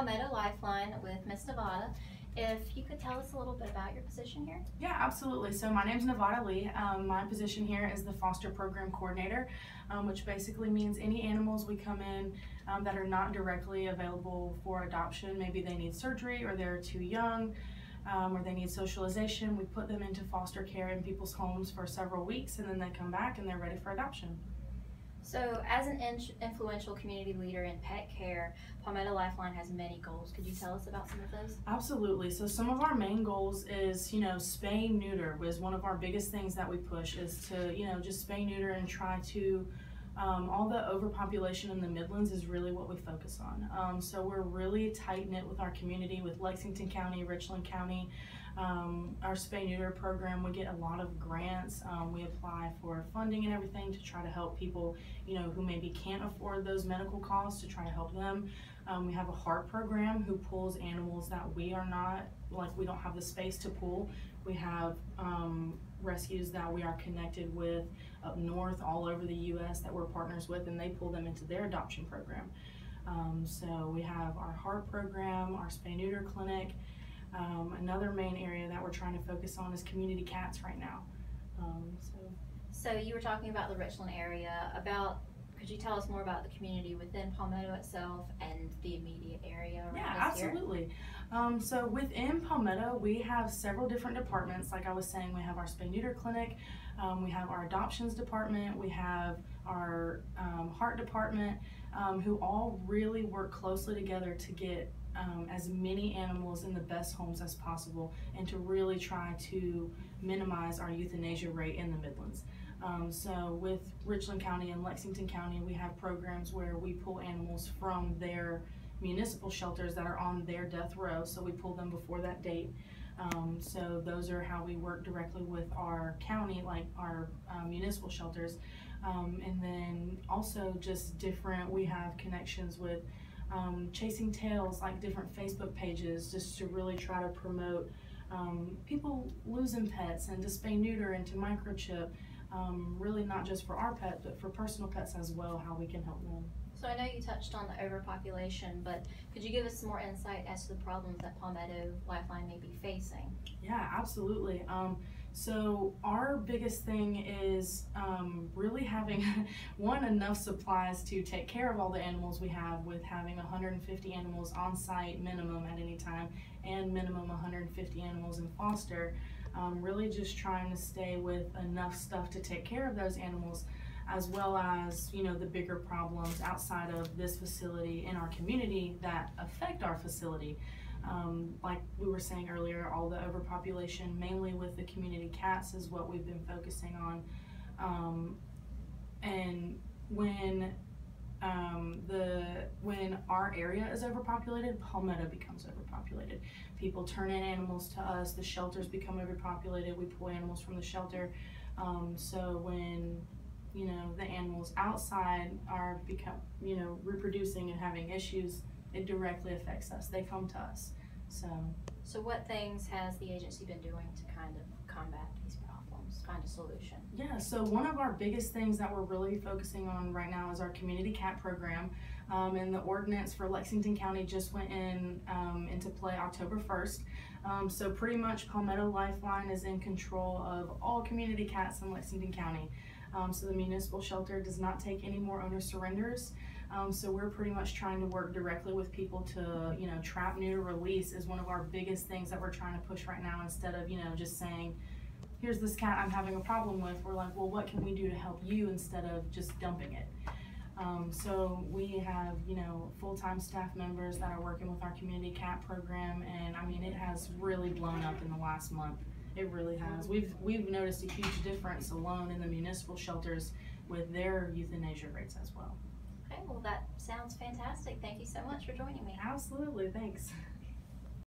Palmetto Lifeline with Miss Nevada. If you could tell us a little bit about your position here. Yeah, absolutely. So my name's Nevada Lee. My position here is the foster program coordinator, which basically means any animals we come in that are not directly available for adoption. Maybe they need surgery or they're too young, or they need socialization. We put them into foster care in people's homes for several weeks, and then they come back and they're ready for adoption. So as an influential community leader in pet care, Palmetto Lifeline has many goals. Could you tell us about some of those? Absolutely. So some of our main goals is, spay neuter was one of our biggest things that we push, is to, just spay neuter and try to, all the overpopulation in the Midlands is really what we focus on. So we're really tight knit with our community, with Lexington County, Richland County. Our spay neuter program, we get a lot of grants. We apply for funding and everything to try to help people, who maybe can't afford those medical costs, to try to help them. We have a heart program who pulls animals that we are not, we don't have the space to pull. We have rescues that we are connected with up north all over the U.S. that we're partners with, and they pull them into their adoption program. So we have our heart program, our spay neuter clinic. Another main area that we're trying to focus on is community cats right now. So you were talking about the Richland area. Could you tell us more about the community within Palmetto itself and the immediate area around us here? Absolutely. So within Palmetto, we have several different departments. Like I was saying, we have our spay neuter clinic, we have our adoptions department, we have our heart department, who all really work closely together to get as many animals in the best homes as possible, and to really try to minimize our euthanasia rate in the Midlands. So with Richland County and Lexington County, we have programs where we pull animals from their municipal shelters that are on their death row, so we pull them before that date. So those are how we work directly with our county, like our municipal shelters. And then also just we have connections with Chasing Tails, like different Facebook pages, just to really try to promote people losing pets, and to spay neuter and to microchip, really not just for our pet, but for personal pets as well, how we can help them. So I know you touched on the overpopulation, but could you give us some more insight as to the problems that Palmetto Lifeline may be facing? Yeah, absolutely. So our biggest thing is really having enough supplies to take care of all the animals we have, with having 150 animals on site minimum at any time, and minimum 150 animals in foster. Really just trying to stay with enough stuff to take care of those animals, as well as the bigger problems outside of this facility in our community that affect our facility. Like we were saying earlier, all the overpopulation, mainly with the community cats, is what we've been focusing on. And when our area is overpopulated, Palmetto becomes overpopulated. People turn in animals to us, the shelters become overpopulated, we pull animals from the shelter. So when the animals outside are reproducing and having issues, it directly affects us. They come to us. So what things has the agency been doing to kind of combat these problems, find a solution? Yeah, so one of our biggest things that we're really focusing on right now is our community cat program. And the ordinance for Lexington County just went into play October 1st. So pretty much Palmetto Lifeline is in control of all community cats in Lexington County. So the municipal shelter does not take any more owner surrenders. So we're pretty much trying to work directly with people to, trap, neuter, release is one of our biggest things that we're trying to push right now. Instead of, just saying, here's this cat I'm having a problem with, we're like, well, what can we do to help you, instead of just dumping it? So we have, full-time staff members that are working with our community cat program, and I mean, it has really blown up in the last month. It really has. We've noticed a huge difference alone in the municipal shelters with their euthanasia rates as well. Okay, well that sounds fantastic. Thank you so much for joining me. Absolutely, thanks.